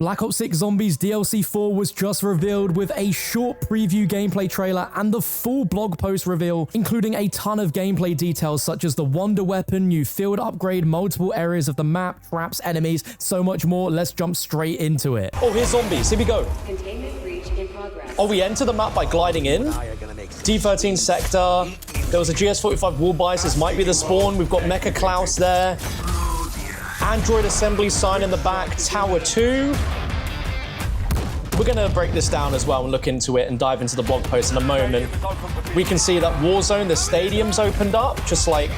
Black Ops 6 Zombies DLC 4 was just revealed with a short preview gameplay trailer and the full blog post reveal, including a ton of gameplay details such as the wonder weapon, new field upgrade, multiple areas of the map, traps, enemies, so much more. Let's jump straight into it. Oh, here's zombies. Here we go. Containment breach in progress. Oh, we enter the map by gliding in. D13 sector. There was a GS45 wall bias. This might be the spawn. We've got Mecha Klaus there. Android assembly sign in the back, Tower 2. We're going to break this down as well and look into it and dive into the blog post in a moment. We can see that Warzone, the stadium's opened up, just like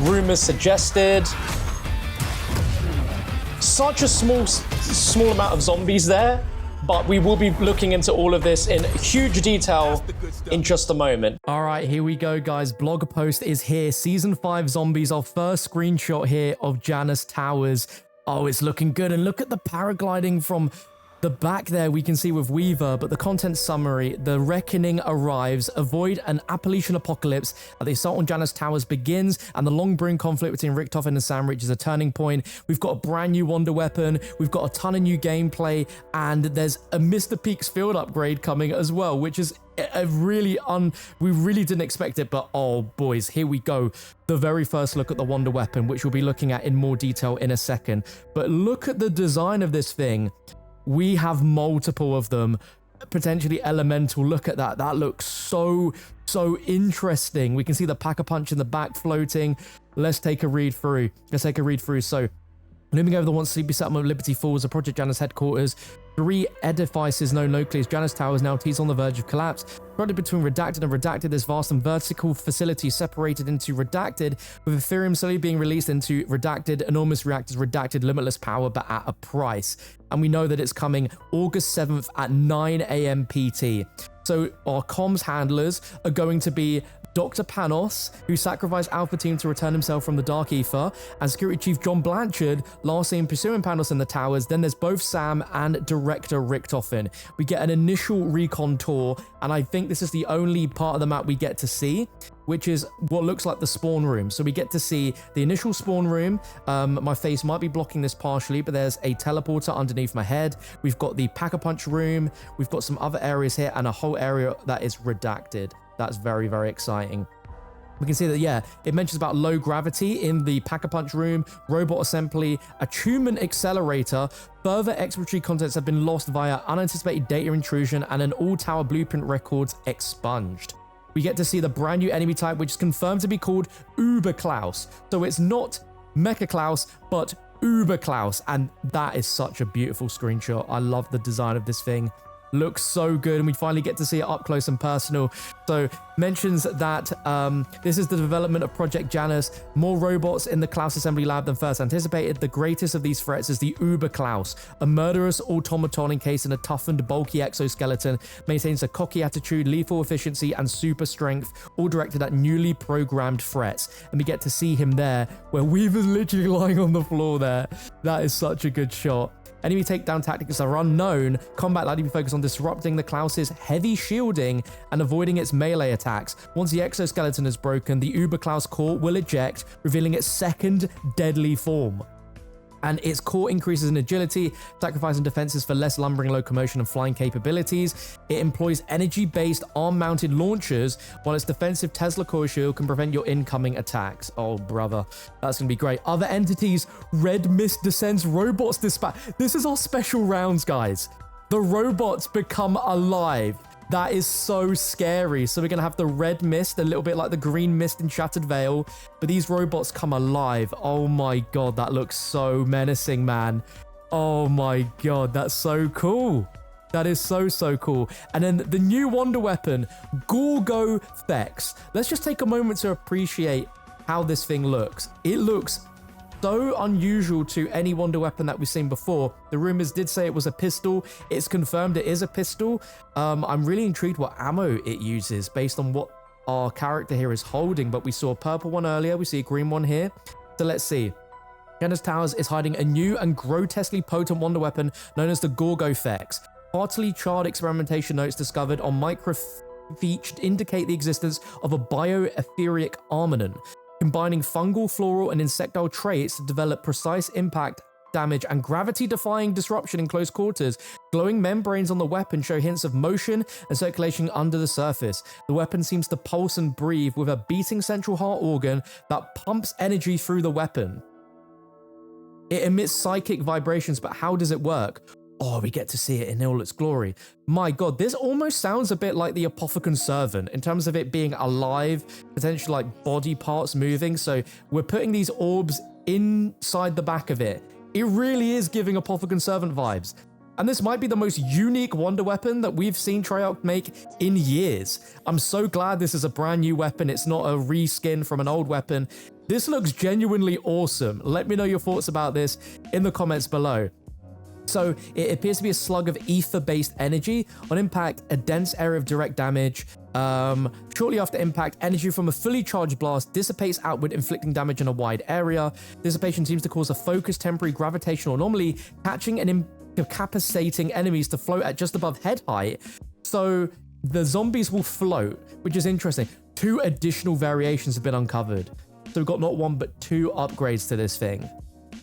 rumors suggested. Such a small amount of zombies there, but we will be looking into all of this in huge detail in just a moment. All right, here we go, guys. Blog post is here. Season 5 zombies, our first screenshot here of Janus Towers. Oh, it's looking good. And look at the paragliding from the back there we can see with Weaver, but the content summary: the reckoning arrives, avoid an Appalachian apocalypse, the assault on Janus Towers begins, and the long-brewing conflict between Richtofen and S.A.M reaches a turning point. We've got a brand new wonder weapon, we've got a ton of new gameplay, and there's a Mr. Peaks field upgrade coming as well, which is a really we really didn't expect it, but oh boys, here we go. The very first look at the wonder weapon, which we'll be looking at in more detail in a second. But look at the design of this thing. We have multiple of them, potentially elemental. Look at that. That looks so interesting. We can see the pack-a-punch in the back floating. Let's take a read through. So, looming over the once sleepy settlement of Liberty Falls, the Project Janus headquarters, 3 edifices, no nucleus. Janus Towers now teased on the verge of collapse. Product between Redacted and Redacted, this vast and vertical facility separated into Redacted, with Ethereum slowly being released into Redacted, enormous reactors, Redacted, limitless power, but at a price. And we know that it's coming August 7th at 9 a.m. PT. So our comms handlers are going to be Dr. Panos, who sacrificed Alpha Team to return himself from the Dark Ether, and Security Chief John Blanchard, last seen pursuing Panos in the towers. Then there's both S.A.M and Director Richtofen. We get an initial recon tour, and I think this is the only part of the map we get to see, which is what looks like the spawn room. So we get to see the initial spawn room. My face might be blocking this partially, but there's a teleporter underneath my head. We've got the Pack-a-Punch room. We've got some other areas here and a whole area that is redacted. That's very, very exciting. We can see that, yeah, it mentions about low gravity in the Pack-a-Punch room, robot assembly, attunement accelerator. Further exploratory contents have been lost via unanticipated data intrusion, and an all-tower blueprint records expunged. We get to see the brand new enemy type, which is confirmed to be called Uber Klaus. So it's not Mecha Klaus, but Uber Klaus. And that is such a beautiful screenshot. I love the design of this thing. Looks so good, and we finally get to see it up close and personal. So mentions that this is the development of Project Janus. More robots in the Klaus assembly lab than first anticipated. The greatest of these threats is the Uber Klaus, a murderous automaton encased in a toughened, bulky exoskeleton, maintains a cocky attitude, lethal efficiency, and super strength, all directed at newly programmed threats. And we get to see him there, where Weaver's literally lying on the floor there. That is such a good shot. Enemy takedown tactics are unknown. Combat likely to be focused on disrupting the Klaus's heavy shielding and avoiding its melee attacks. Once the exoskeleton is broken, the Uber Klaus core will eject, revealing its second deadly form. And its core increases in agility, sacrificing defenses for less lumbering locomotion and flying capabilities. It employs energy-based arm-mounted launchers, while its defensive Tesla core shield can prevent your incoming attacks. Oh, brother. That's going to be great. Other entities, Red Mist descends, robots dispatch. This is our special rounds, guys. The robots become alive. That is so scary. So we're going to have the red mist, a little bit like the green mist in Shattered Veil. But these robots come alive. Oh my god, that looks so menacing, man. Oh my god, that's so cool. That is so cool. And then the new wonder weapon, Gorgofex. Let's just take a moment to appreciate how this thing looks. It looks so unusual to any wonder weapon that we've seen before. The rumors did say it was a pistol. It's confirmed it is a pistol. I'm really intrigued what ammo it uses based on what our character here is holding, but we saw a purple one earlier. We see a green one here. So let's see. Janus Towers is hiding a new and grotesquely potent wonder weapon known as the Gorgofex. Partly charred experimentation notes discovered on microfiche indicate the existence of a bioetheric armament, combining fungal, floral, and insectile traits to develop precise impact damage, and gravity-defying disruption in close quarters. Glowing membranes on the weapon show hints of motion and circulation under the surface. The weapon seems to pulse and breathe with a beating central heart organ that pumps energy through the weapon. It emits psychic vibrations, but how does it work? Oh, we get to see it in all its glory. My god, this almost sounds a bit like the Apothicon Servant in terms of it being alive, potentially like body parts moving. So we're putting these orbs inside the back of it. It really is giving Apothicon Servant vibes. And this might be the most unique wonder weapon that we've seen Treyarch make in years. I'm so glad this is a brand new weapon. It's not a reskin from an old weapon. This looks genuinely awesome. Let me know your thoughts about this in the comments below. So it appears to be a slug of ether-based energy. On impact, a dense area of direct damage. Shortly after impact, energy from a fully charged blast dissipates outward, inflicting damage in a wide area. Dissipation seems to cause a focused temporary gravitational anomaly, catching and incapacitating enemies to float at just above head height. So the zombies will float, which is interesting. 2 additional variations have been uncovered. So we've got not 1, but 2 upgrades to this thing.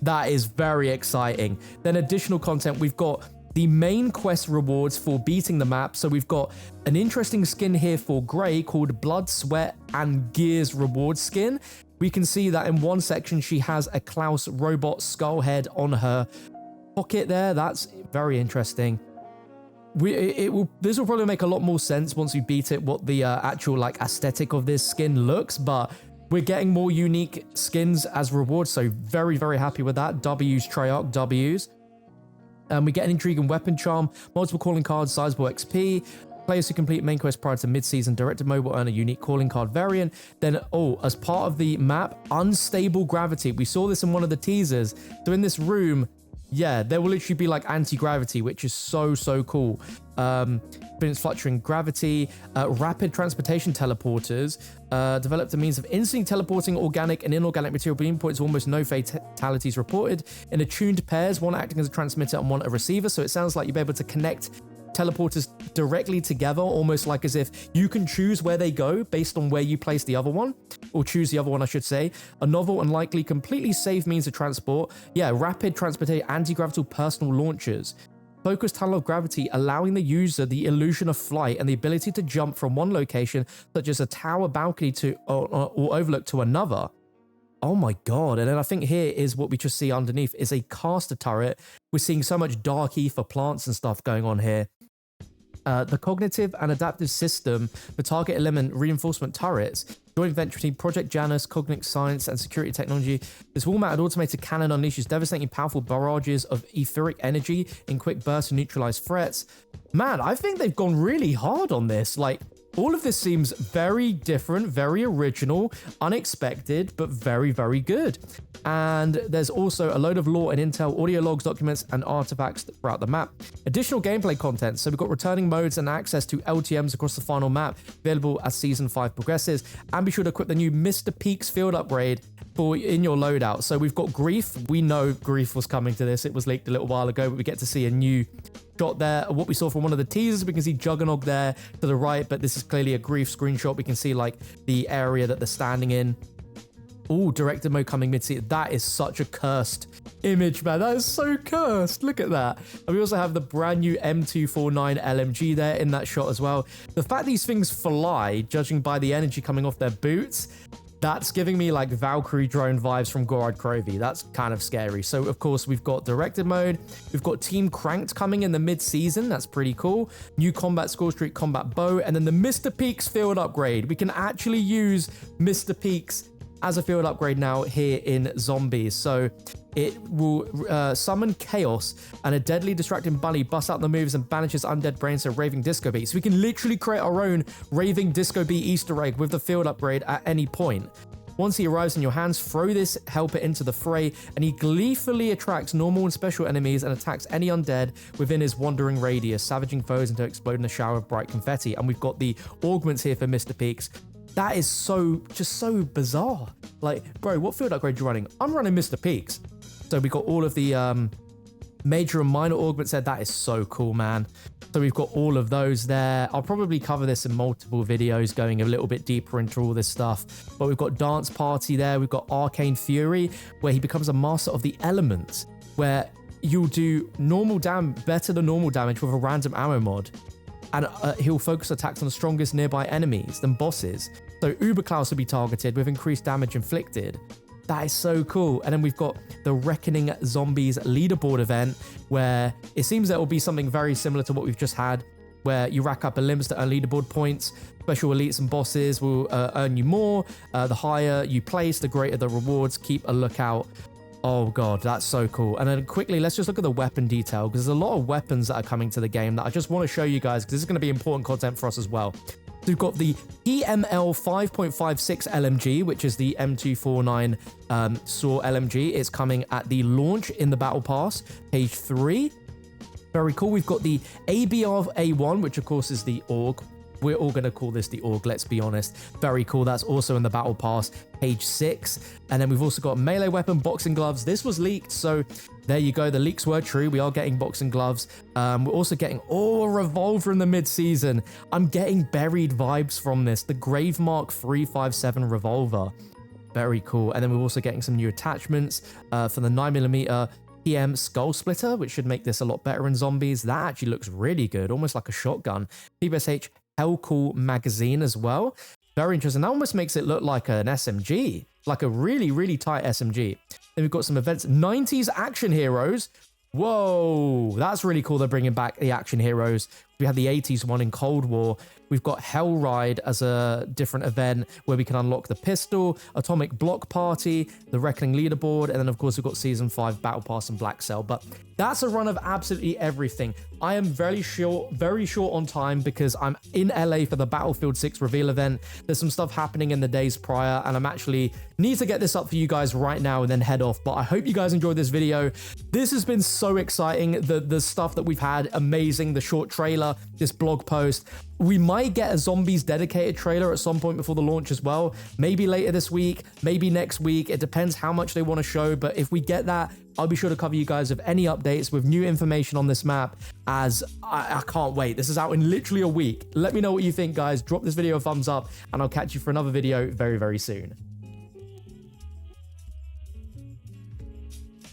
That is very exciting. Then additional content, we've got the main quest rewards for beating the map. So we've got an interesting skin here for Grey called Blood, Sweat, and Gears reward skin. We can see that in one section, she has a Klaus robot skull head on her pocket there. That's very interesting. This will probably make a lot more sense once we beat it, what the actual like aesthetic of this skin looks, but we're getting more unique skins as rewards, so very, very happy with that. W's, Treyarch, W's. We get an intriguing weapon charm, multiple calling cards, sizable XP. Players who complete main quest prior to mid-season directed mode will earn a unique calling card variant. Then, as part of the map, unstable gravity. We saw this in one of the teasers. So in this room, yeah, there will literally be like anti-gravity, which is so, so cool. Fluctuating gravity, rapid transportation teleporters, developed a means of instantly teleporting organic and inorganic material beam points, almost no fatalities reported. In attuned pairs, one acting as a transmitter and one a receiver. So it sounds like you'll be able to connect teleporters directly together, almost like as if you can choose where they go based on where you place the other one, or choose the other one, I should say. A novel and likely completely safe means of transport. Yeah, rapid transportation, anti-gravitational personal launchers. Focused tunnel of gravity, allowing the user the illusion of flight and the ability to jump from one location, such as a tower, balcony to or overlook, to another. Oh my god. And then I think here is what we just see underneath is a caster turret. We're seeing so much dark ether plants and stuff going on here. The cognitive and adaptive system for target element reinforcement turrets. Joint venture between Project Janus, Cognitive Science, and Security Technology. This wall-mounted automated cannon unleashes devastating powerful barrages of etheric energy in quick bursts to neutralize threats. Man, I think they've gone really hard on this. Like, all of this seems very different, very original, unexpected, but very, very good. And there's also a load of lore and intel, audio logs, documents, and artifacts throughout the map. Additional gameplay content. So we've got returning modes and access to LTMs across the final map, available as Season 5 progresses. And be sure to equip the new Mr. Peaks field upgrade in your loadout. So we've got Grief. We know Grief was coming to this. It was leaked a little while ago, but we get to see a new shot there. What we saw from one of the teasers, we can see Juggernog there to the right, but this is clearly a Grief screenshot. We can see like the area that they're standing in. Oh, directed mode coming mid-season. That is such a cursed image, man. That is so cursed. Look at that. And we also have the brand new M249 LMG there in that shot as well. The fact these things fly, judging by the energy coming off their boots, that's giving me like Valkyrie drone vibes from Gorod Krovi. That's kind of scary. So of course we've got directed mode. We've got Team Cranked coming in the mid-season. That's pretty cool. New combat score streak combat bow. And then the Mr. Peaks field upgrade. We can actually use Mr. Peaks as a field upgrade now here in Zombies. So it will summon chaos, and a deadly distracting bunny busts out the moves and banishes undead brains to Raving Disco Beat. So we can literally create our own Raving Disco Beat Easter egg with the field upgrade at any point. Once he arrives in your hands, throw this helper into the fray, and he gleefully attracts normal and special enemies and attacks any undead within his wandering radius, savaging foes until exploding a shower of bright confetti. And we've got the augments here for Mr. Peaks. That is just so bizarre. Like, bro, what field upgrade are you running? I'm running Mr. Peaks. So we got all of the major and minor augments there. That is so cool, man. So we've got all of those there. I'll probably cover this in multiple videos, going a little bit deeper into all this stuff. But we've got Dance Party there. We've got Arcane Fury, where he becomes a master of the elements. where you'll do better than normal damage with a random ammo mod. And he'll focus attacks on the strongest nearby enemies than bosses. So Uberklaus will be targeted with increased damage inflicted. That is so cool. And then we've got the Reckoning Zombies leaderboard event, where it seems that will be something very similar to what we've just had, where you rack up limits to earn leaderboard points. Special elites and bosses will earn you more. The higher you place, the greater the rewards. Keep a lookout. Oh god, that's so cool. And then quickly, let's just look at the weapon detail, because there's a lot of weapons that are coming to the game that I just want to show you guys, because this is going to be important content for us as well. So we've got the PML 5.56 LMG, which is the M249 SAW LMG. It's coming at the launch in the Battle Pass, page 3. Very cool. We've got the ABR A1, which of course is the AUG. We're all going to call this the AUG, let's be honest. Very cool. That's also in the Battle Pass, page 6. And then we've also got melee weapon, boxing gloves. This was leaked, so there you go. The leaks were true. We are getting boxing gloves. We're also getting a revolver in the mid-season. I'm getting buried vibes from this. The Gravemark 357 revolver. Very cool. And then we're also getting some new attachments for the 9mm PM Skull Splitter, which should make this a lot better in zombies. That actually looks really good, almost like a shotgun. PBSH Hellcool magazine as well. Very interesting. That almost makes it look like an SMG, like a really, really tight SMG. Then we've got some events. 90s action heroes. Whoa, that's really cool. They're bringing back the action heroes. We had the 80s one in Cold War. We've got Hell Ride as a different event where we can unlock the pistol, Atomic Block Party, the Reckoning Leaderboard, and then of course we've got Season 5 Battle Pass and Black Cell. But that's a run of absolutely everything. I am very short on time because I'm in LA for the Battlefield 6 reveal event. There's some stuff happening in the days prior, and I'm actually need to get this up for you guys right now and then head off. But I hope you guys enjoyed this video. This has been so exciting. The stuff that we've had, amazing. The short trailer, this blog post. We might get a zombies dedicated trailer at some point before the launch as well. Maybe later this week, maybe next week. It depends how much they want to show. But if we get that, I'll be sure to cover you guys with any updates with new information on this map, as I can't wait. This is out in literally a week. Let me know what you think, guys. Drop this video a thumbs up, and I'll catch you for another video very, very soon.